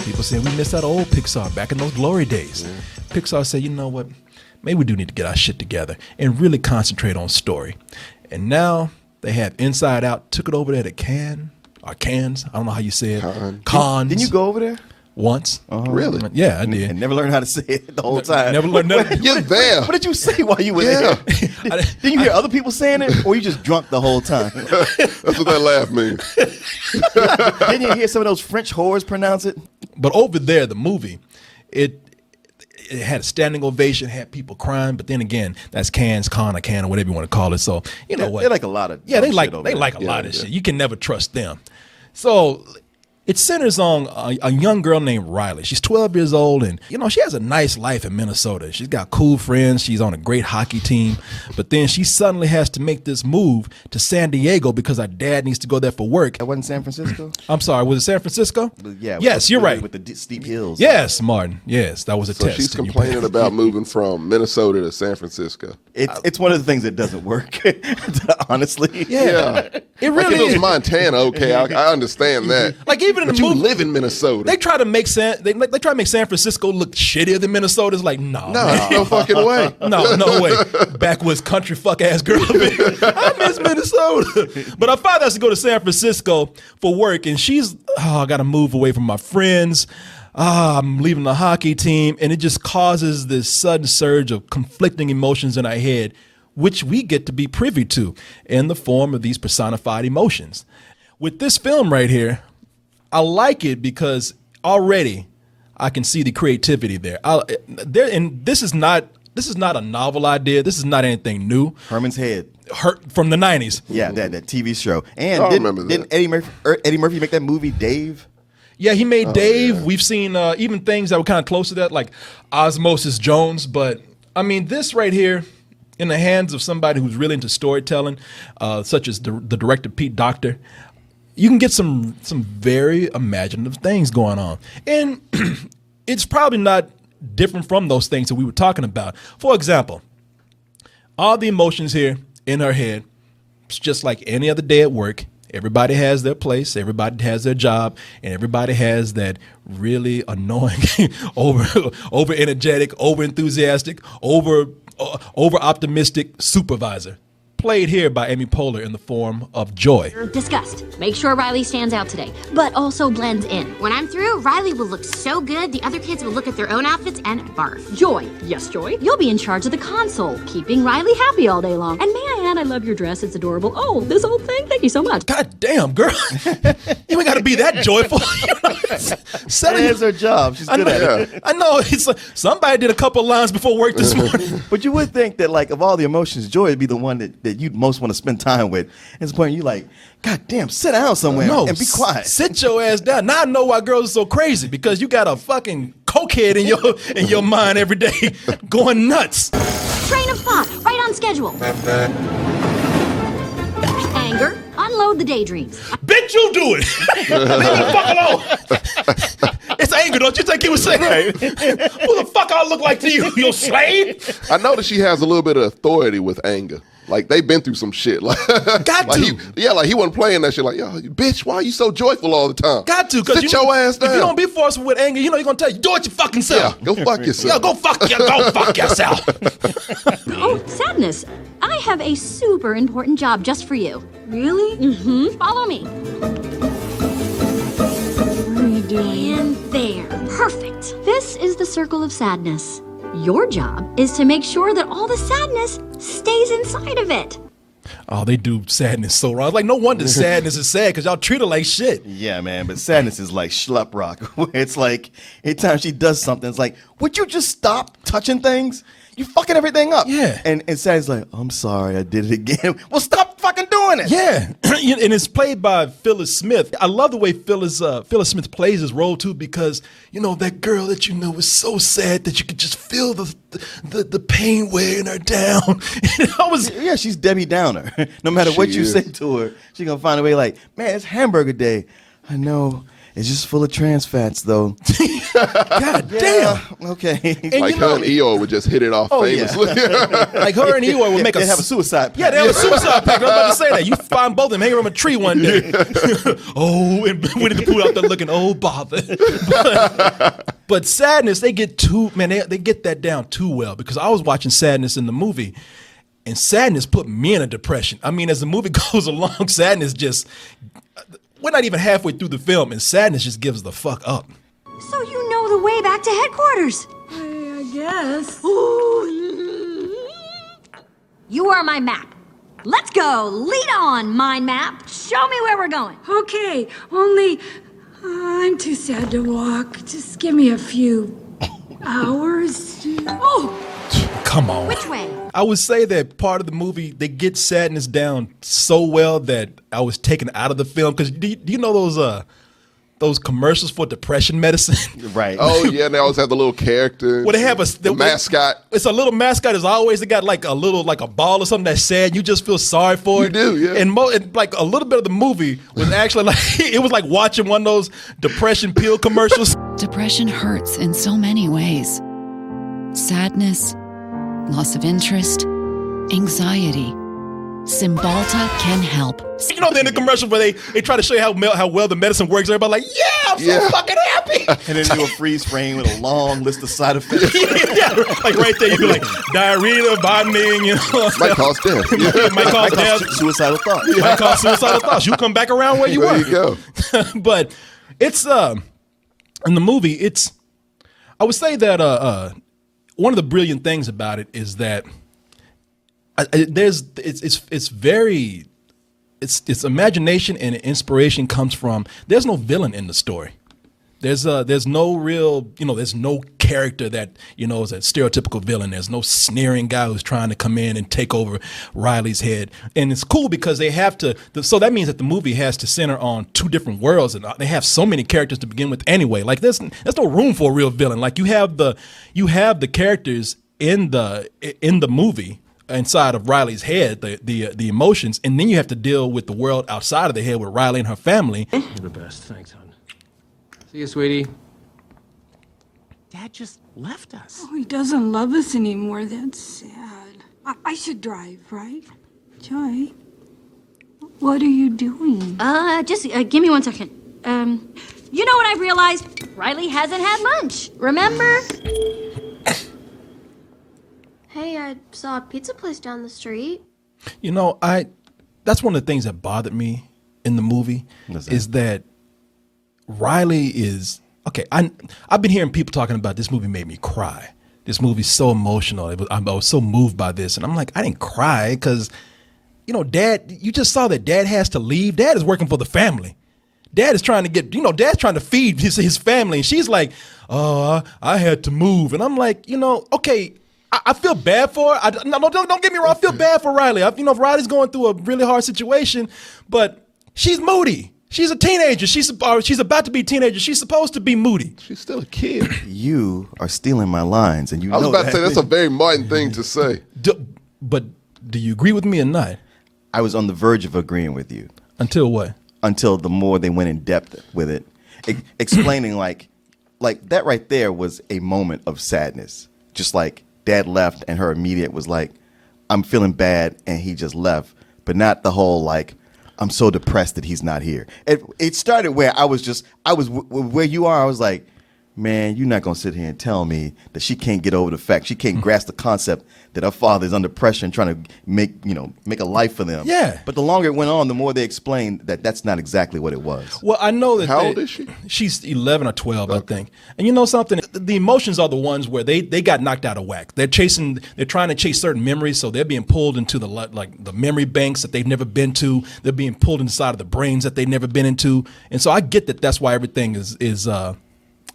People saying we missed out old Pixar back in those glory days. Yeah. Pixar said, you know what? Maybe we do need to get our shit together and really concentrate on story. And now they have Inside Out, took it over there to Cannes, or Cannes, I don't know how you say it. Cannes. Didn't you go over there? Once. Really? Yeah, I did. And never learned how to say it the whole time. Never learned nothing. You're there. What did you say while you were there? Didn't you hear other people saying it, or you just drunk the whole time? That's what that laugh means. Didn't you hear some of those French whores pronounce it? But over there, the movie, it had a standing ovation, had people crying. But then again, that's Cannes, or whatever you want to call it. So you know what? They like a lot of they like shit a lot of shit. You can never trust them. So it centers on a young girl named Riley. She's 12 years old, and you know she has a nice life in Minnesota. She's got cool friends. She's on a great hockey team. But then she suddenly has to make this move to San Diego because her dad needs to go there for work. That wasn't San Francisco? I'm sorry, was it San Francisco? Yeah. Yes, you're right. With the steep hills. Yes, Martin. Yes, that was a So test. she's complaining about moving from Minnesota to San Francisco. It's one of the things that doesn't work, honestly. Yeah. It really like if it was is. Montana, okay, I understand that. Like even in but the movie, you live in Minnesota. they try to make San Francisco look shittier than Minnesota. It's like no, no fucking way. no way. Backwoods country fuck ass girl. I miss Minnesota, but her father has to go to San Francisco for work, and she's I got to move away from my friends. I'm leaving the hockey team, and it just causes this sudden surge of conflicting emotions in our head, which we get to be privy to in the form of these personified emotions. With this film right here, I like it because already I can see the creativity there. And this is not a novel idea. This is not anything new. Herman's Head. From the 90s. Yeah, that TV show. And didn't Eddie Murphy make that movie, Dave? Yeah, he made Dave. Yeah. We've seen even things that were kind of close to that, like Osmosis Jones. But, I mean, this right here, in the hands of somebody who's really into storytelling, such as the director Pete Docter, you can get some very imaginative things going on. And it's probably not different from those things that we were talking about. For example, all the emotions here in her head, it's just like any other day at work. Everybody has their place, everybody has their job, and everybody has that really annoying, over energetic, over enthusiastic, over optimistic supervisor. Played here by Amy Poehler in the form of Joy. Disgust. Make sure Riley stands out today, but also blends in. When I'm through, Riley will look so good, the other kids will look at their own outfits and barf. Joy. Yes, Joy? You'll be in charge of the console, keeping Riley happy all day long. And may I add, I love your dress. It's adorable. Oh, this old thing? Thank you so much. God damn, girl. You ain't got to be that joyful. That is her job. She's good at it. I know. It's like somebody did a couple lines before work this morning. But you would think that, like, of all the emotions, Joy would be the one that you'd most want to spend time with. At the point you like, God damn, sit down somewhere and be quiet. Sit your ass down. Now I know why girls are so crazy, because you got a fucking cokehead in your mind every day going nuts. Train of thought, right on schedule. Anger, unload the daydreams. Bitch, you do it. Leave me fuck alone. It's anger, don't you think he was saying? Who the fuck I look like to you, you slave? I know that she has a little bit of authority with anger. Like, they've been through some shit. Like, Got to. He wasn't playing that shit. Like, yo, bitch, why are you so joyful all the time? Got to. Sit your ass down. If you don't be forceful with anger, you know you're going to tell you, do it your fucking self. Yeah, go fuck yourself. Yeah, go fuck yourself. Oh, Sadness. I have a super important job just for you. Really? Mm-hmm. Follow me. What are you doing? And there. Perfect. This is the circle of sadness. Your job is to make sure that all the sadness stays inside of it. Oh, they do sadness so wrong. Like, no wonder sadness is sad, because y'all treat her like shit. Yeah, man, but sadness is like schlup rock. It's like, anytime she does something, it's like, would you just stop touching things? You fucking everything up. Yeah. And Sadness like, I'm sorry, I did it again. Well, stop fucking doing it. Yeah. And it's played by Phyllis Smith. I love the way Phyllis Smith plays his role, too, because, you know, that girl that you know is so sad that you could just feel the pain wearing her down. Yeah, she's Debbie Downer. No matter what you say to her, she's going to find a way like, man, it's hamburger day. I know. It's just full of trans fats, though. God damn. Okay. And Like her and Eeyore would just hit it off famously. Like her and Eeyore would make They have a suicide pact. Yeah, they have a suicide pact. I was about to say that. You find both of them hanging from a tree one day. And Winnie the Pooh out there looking, bother. But Sadness, they get they get that down too well, because I was watching Sadness in the movie, and Sadness put me in a depression. I mean, as the movie goes along, Sadness just, we're not even halfway through the film, and Sadness just gives the fuck up. So you know the way back to headquarters. I guess. You are my map. Let's go. Lead on, mind map. Show me where we're going. Okay, only I'm too sad to walk. Just give me a few hours. Come on. Which way? I would say that part of the movie, they get Sadness down so well that I was taken out of the film. Because do you know those commercials for depression medicine? Right. Oh yeah, and they always have the little character. Well, they have the mascot. It's a little mascot. As always, they got like a ball or something that's sad. You just feel sorry for it. You do, yeah. And like a little bit of the movie was actually like it was like watching one of those depression pill commercials. Depression hurts in so many ways. Sadness, loss of interest, anxiety. Cymbalta can help. You know, in the commercial where they try to show you how well the medicine works. Everybody like, yeah, I'm so fucking happy. And then do a freeze frame with a long list of side effects. Yeah, like right there, you be like diarrhea, vomiting, you know. Might cause death. Might cause death. Suicidal thoughts. Might cause suicidal thoughts. You come back around where you were. There you go. But it's in the movie, I would say that one of the brilliant things about it is that its imagination and inspiration comes from, there's no villain in the story. There's no real, there's no character that, is a stereotypical villain. There's no sneering guy who's trying to come in and take over Riley's head. And it's cool because they have to, so that means that the movie has to center on two different worlds, and they have so many characters to begin with anyway. Like there's no room for a real villain. Like you have the characters in the movie inside of Riley's head, the emotions, and then you have to deal with the world outside of the head with Riley and her family. You're the best. Thanks, hon. See you, sweetie. Dad just left us. Oh, he doesn't love us anymore. That's sad. I should drive, right? Joy, what are you doing? Just give me 1 second. You know what I've realized? Riley hasn't had lunch. Remember? Hey, I saw a pizza place down the street. That's one of the things that bothered me in the movie is that Riley is, okay, I've been hearing people talking about this movie made me cry. This movie's so emotional. I was so moved by this. And I'm like, I didn't cry because, Dad, you just saw that Dad has to leave. Dad is working for the family. Dad is trying to get, Dad's trying to feed his family. And she's like, oh, I had to move. And I'm like, okay, I feel bad for her. Don't get me wrong. I feel bad for Riley. Riley's going through a really hard situation, but she's moody. She's a teenager. She's about to be a teenager. She's supposed to be moody. She's still a kid. You are stealing my lines, and I was about to say that's a very Martin thing to say. But do you agree with me or not? I was on the verge of agreeing with you. Until what? Until the more they went in depth with it, explaining like that right there was a moment of sadness. Just like Dad left, and her immediate was like, I'm feeling bad, and he just left. But not the whole like, I'm so depressed that he's not here. It started where I was where you are. I was like, man, you're not going to sit here and tell me that she can't get over the fact, she can't grasp the concept that her father is under pressure and trying to make a life for them. Yeah. But the longer it went on, the more they explained that that's not exactly what it was. Well, I know that. How old is she? She's 11 or 12, okay. I think. And you know something? The emotions are the ones where they got knocked out of whack. They're trying to chase certain memories, so they're being pulled into the memory banks that they've never been to. They're being pulled inside of the brains that they've never been into. And so I get that that's why everything is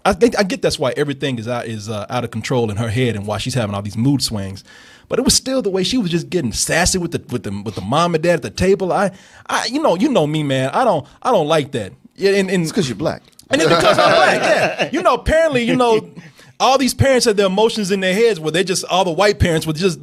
I get that's why everything is out of control in her head and why she's having all these mood swings. But it was still the way she was just getting sassy with the mom and dad at the table. You know me, man. I don't like that. And it's because you're black. And it's because I'm black. Yeah. Apparently, all these parents have their emotions in their heads where they just, all the white parents would just,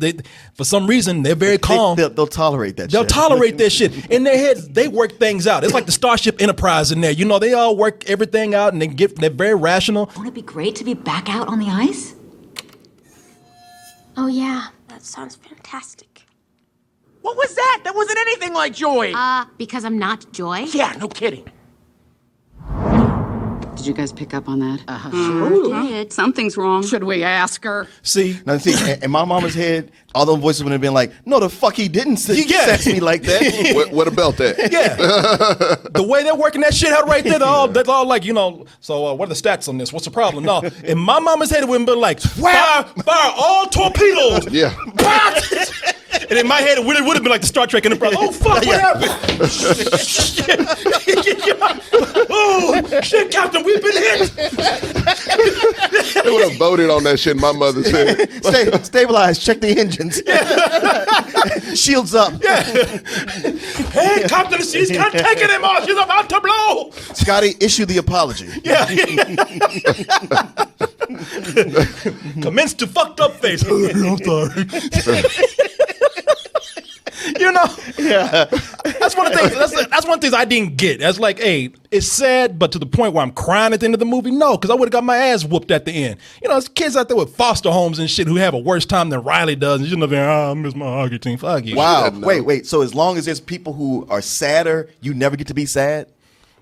for some reason, they're very calm. They'll tolerate that They'll shit. tolerate that shit. In their heads, they work things out. It's like the Starship Enterprise in there. You know, they all work everything out and they're very rational. Won't it be great to be back out on the ice? Oh, yeah. That sounds fantastic. What was that? That wasn't anything like Joy. Because I'm not Joy? Yeah, no kidding. Did you guys pick up on that? Sure did. Something's wrong. Should we ask her? See? Now, see, in my mama's head, all those voices would have been like, no, the fuck he didn't sex me like that. What about that? Yeah. The way they're working that shit out right there, they're all like, you know, so what are the stats on this? What's the problem? No. In my mama's head, it would have been like, fire all torpedoes. Yeah. And in my head, it would have been like the Star Trek Enterprise. Oh, fuck, what happened? Shit. Oh, shit, Captain, we've been hit. They would have voted on that shit in my mother's head. Stabilize, check the engines. Shields up. Yeah. Hey, Captain, she's not taking him off. She's about to blow. Scotty, issue the apology. Yeah. Commence to fucked up face. I'm sorry. You know, yeah. That's one of the things. That's one of the things I didn't get. That's like, hey, it's sad, but to the point where I'm crying at the end of the movie. No, because I would have got my ass whooped at the end. You know, there's kids out there with foster homes and shit who have a worse time than Riley does, and you know, I miss my hockey team. Fuck you. Wow. Wait. So as long as there's people who are sadder, you never get to be sad.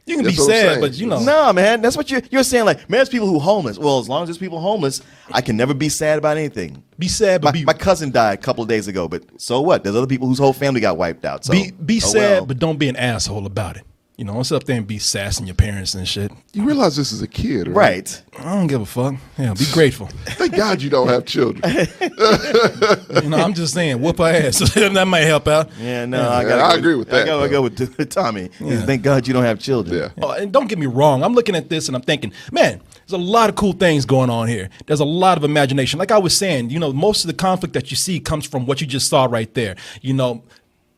You can be sad, but you know. No, man. That's what you're saying. Like, man, there's people who homeless. Well, as long as there's people homeless, I can never be sad about anything. Be sad, but my cousin died a couple of days ago, but so what? There's other people whose whole family got wiped out. So be sad, but don't be an asshole about it. You know, don't sit up there and be sassing your parents and shit. You realize this is a kid, right? Right. I don't give a fuck. Yeah, be grateful. Thank God you don't have children. You know, I'm just saying, whoop her ass. That might help out. Yeah, no, I agree with that. I gotta go with Tommy. Yeah. Thank God you don't have children. Yeah. Oh, and don't get me wrong. I'm looking at this and I'm thinking, man, there's a lot of cool things going on here. There's a lot of imagination. Like I was saying, you know, most of the conflict that you see comes from what you just saw right there. You know,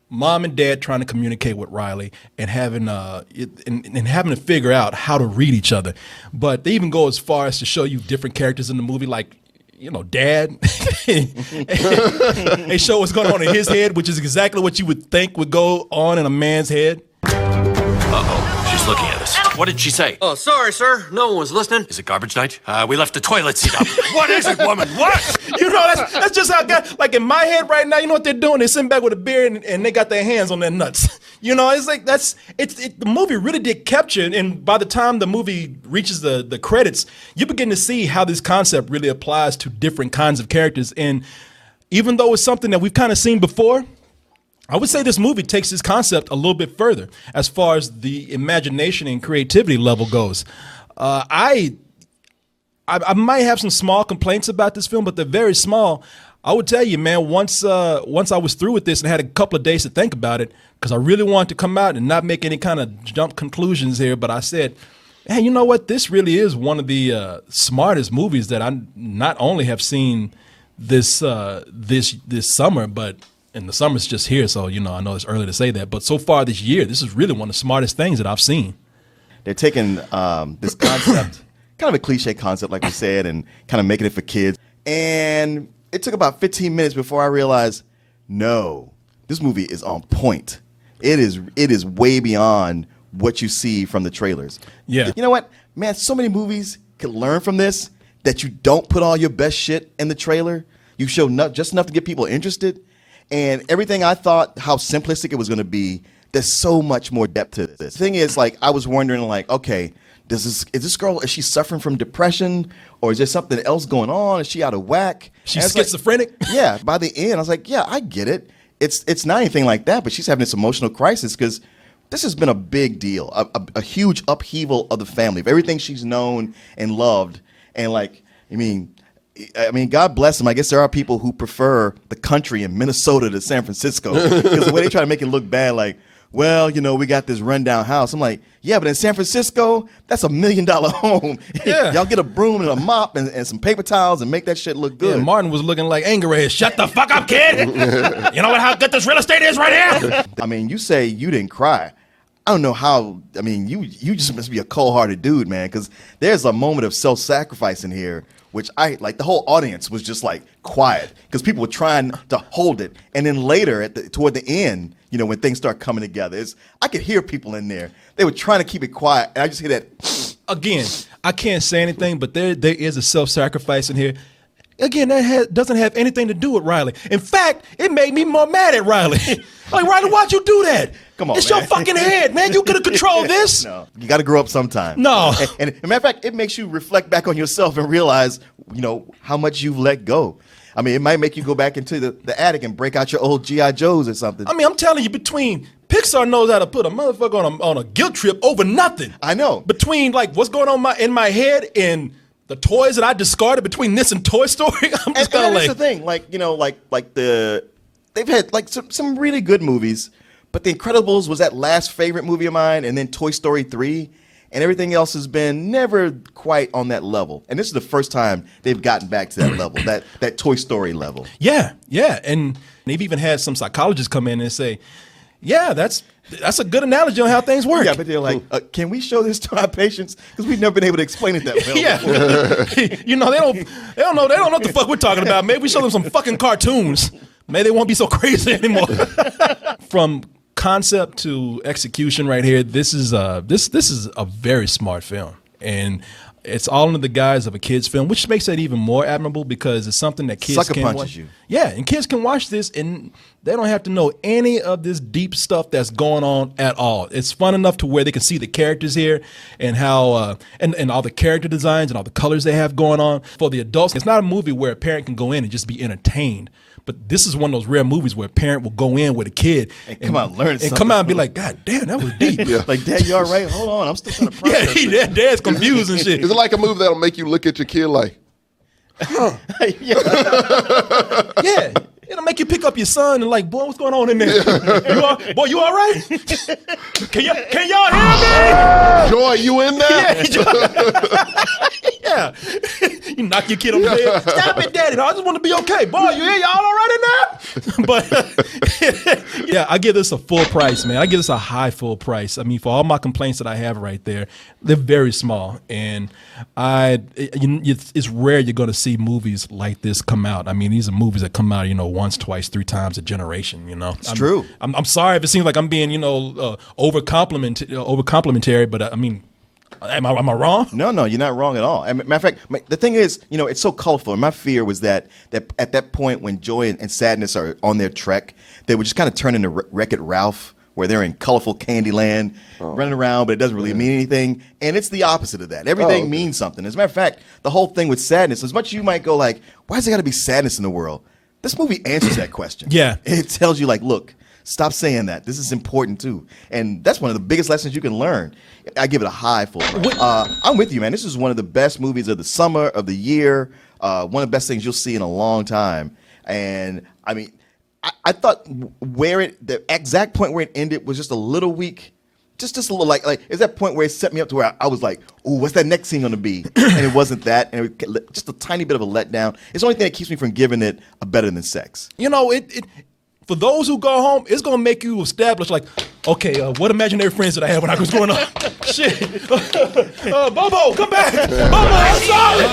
mom and dad trying to communicate with Riley and having having to figure out how to read each other. But they even go as far as to show you different characters in the movie, like, you know, dad. They show what's going on in his head, which is exactly what you would think would go on in a man's head. Uh-oh, she's looking at us. What did she say? Oh, sorry, sir. No one was listening. Is it garbage night? We left the toilet seat up. What is it, woman? What? You know, that's just how God, like in my head right now, you know what they're doing? They're sitting back with a beer and they got their hands on their nuts. You know, it's like the movie really did capture it, and by the time the movie reaches the credits, you begin to see how this concept really applies to different kinds of characters. And even though it's something that we've kind of seen before, I would say this movie takes this concept a little bit further as far as the imagination and creativity level goes. I might have some small complaints about this film, but they're very small. I would tell you, man, once I was through with this and had a couple of days to think about it, because I really wanted to come out and not make any kind of jump conclusions here, but I said, hey, you know what? This really is one of the smartest movies that I not only have seen this summer, but and the summer's just here, so, you know, I know it's early to say that. But so far this year, this is really one of the smartest things that I've seen. They're taking this concept, kind of a cliche concept, like we said, and kind of making it for kids. And it took about 15 minutes before I realized, no, this movie is on point. It is way beyond what you see from the trailers. Yeah. You know what? Man, so many movies can learn from this that you don't put all your best shit in the trailer. You show just enough to get people interested. And everything I thought how simplistic it was going to be, there's so much more depth to this. The thing is, like, I was wondering, like, okay, is this girl, is she suffering from depression, or is there something else going on? Is she out of whack? She's schizophrenic? Like, yeah. By the end, I was like, yeah, I get it. It's not anything like that, but she's having this emotional crisis because this has been a big deal, a huge upheaval of the family, of everything she's known and loved. And, like, I mean, God bless them. I guess there are people who prefer the country in Minnesota to San Francisco because the way they try to make it look bad, like, well, you know, we got this rundown house. I'm like, yeah, but in San Francisco, that's $1 million home. Yeah. Y'all get a broom and a mop and some paper towels and make that shit look good. Yeah, Martin was looking like anger head. Shut the fuck up, kid. You know how good this real estate is right here? I mean, you say you didn't cry. I don't know how. I mean, you just must be a cold-hearted dude, man. Because there's a moment of self-sacrifice in here, which I like. The whole audience was just like quiet because people were trying to hold it, and then later toward the end, you know, when things start coming together, I could hear people in there. They were trying to keep it quiet, and I just hear that. Again, I can't say anything, but there is a self-sacrifice in here. Again, that doesn't have anything to do with Riley. In fact, it made me more mad at Riley. Like, Riley, why'd you do that? Come on, it's man. your fucking head, man. You could have controlled this. No, you got to grow up sometime. No. And as a matter of fact, it makes you reflect back on yourself and realize, you know, how much you've let go. I mean, it might make you go back into the attic and break out your old G.I. Joes or something. I mean, I'm telling you, between Pixar knows how to put a motherfucker on a guilt trip over nothing. I know. Between like what's going on in my head and the toys that I discarded between this and Toy Story, I'm just kind of like. That's the thing, like, you know, they've had like some really good movies, but The Incredibles was that last favorite movie of mine, and then Toy Story 3, and everything else has been never quite on that level. And this is the first time they've gotten back to that level, that Toy Story level. Yeah, and they've even had some psychologists come in and say, yeah, that's a good analogy on how things work. Yeah, but they're like, can we show this to our patients? Because we've never been able to explain it that well. Yeah, you know, they don't know what the fuck we're talking about. Maybe we show them some fucking cartoons. Maybe they won't be so crazy anymore. From concept to execution, right here, this is a very smart film, and it's all under the guise of a kid's film, which makes it even more admirable because it's something that kids Sucker can punches watch. you. Yeah, and kids can watch this and they don't have to know any of this deep stuff that's going on at all. It's fun enough to where they can see the characters here and how and all the character designs and all the colors they have going on. For the adults, it's not a movie where a parent can go in and just be entertained. But this is one of those rare movies where a parent will go in with a kid and come out and learn something. And come out and be like, God damn, that was deep. Yeah. Like, Dad, you all right? Hold on, I'm still trying to process. Yeah, Dad's confused and shit. Is it like a movie that'll make you look at your kid like, huh? Yeah. It'll make you pick up your son and like, boy, what's going on in there? You all right? Can y'all hear me? Joy, you in there? Yeah. You knock your kid on the bed. Stop it, Daddy. I just want to be okay. Boy, y'all all right in there? But yeah, I give this a full price, man. I give this a high full price. I mean, for all my complaints that I have right there, they're very small. And it's rare you're going to see movies like this come out. I mean, these are movies that come out, you know, once, twice, 3 times a generation, you know. It's true. I'm sorry if it seems like I'm being, you know, over complimentary, but I mean, am I wrong? No, you're not wrong at all. Matter of fact, the thing is, you know, it's so colorful. And my fear was that at that point when joy and sadness are on their trek, they would just kind of turn into Wreck-It Ralph, where they're in colorful Candyland, running around, but it doesn't really mean anything. And it's the opposite of that. Everything means something. As a matter of fact, the whole thing with sadness, as much as you might go like, why has there got to be sadness in the world? This movie answers that question. Yeah. It tells you like, look, stop saying that. This is important too. And that's one of the biggest lessons you can learn. I give it a high full price. I'm with you, man. This is one of the best movies of the summer, of the year. One of the best things you'll see in a long time. And I mean, I thought the exact point where it ended was just a little weak. Just a little like is that point where it set me up to where I was like, ooh, what's that next scene going to be? And it wasn't that. And just a tiny bit of a letdown. It's the only thing that keeps me from giving it a better than sex. You know, it for those who go home, it's going to make you establish like, okay, what imaginary friends did I have when I was growing up? Shit. Bobo, come back. Bobo, I'm sorry.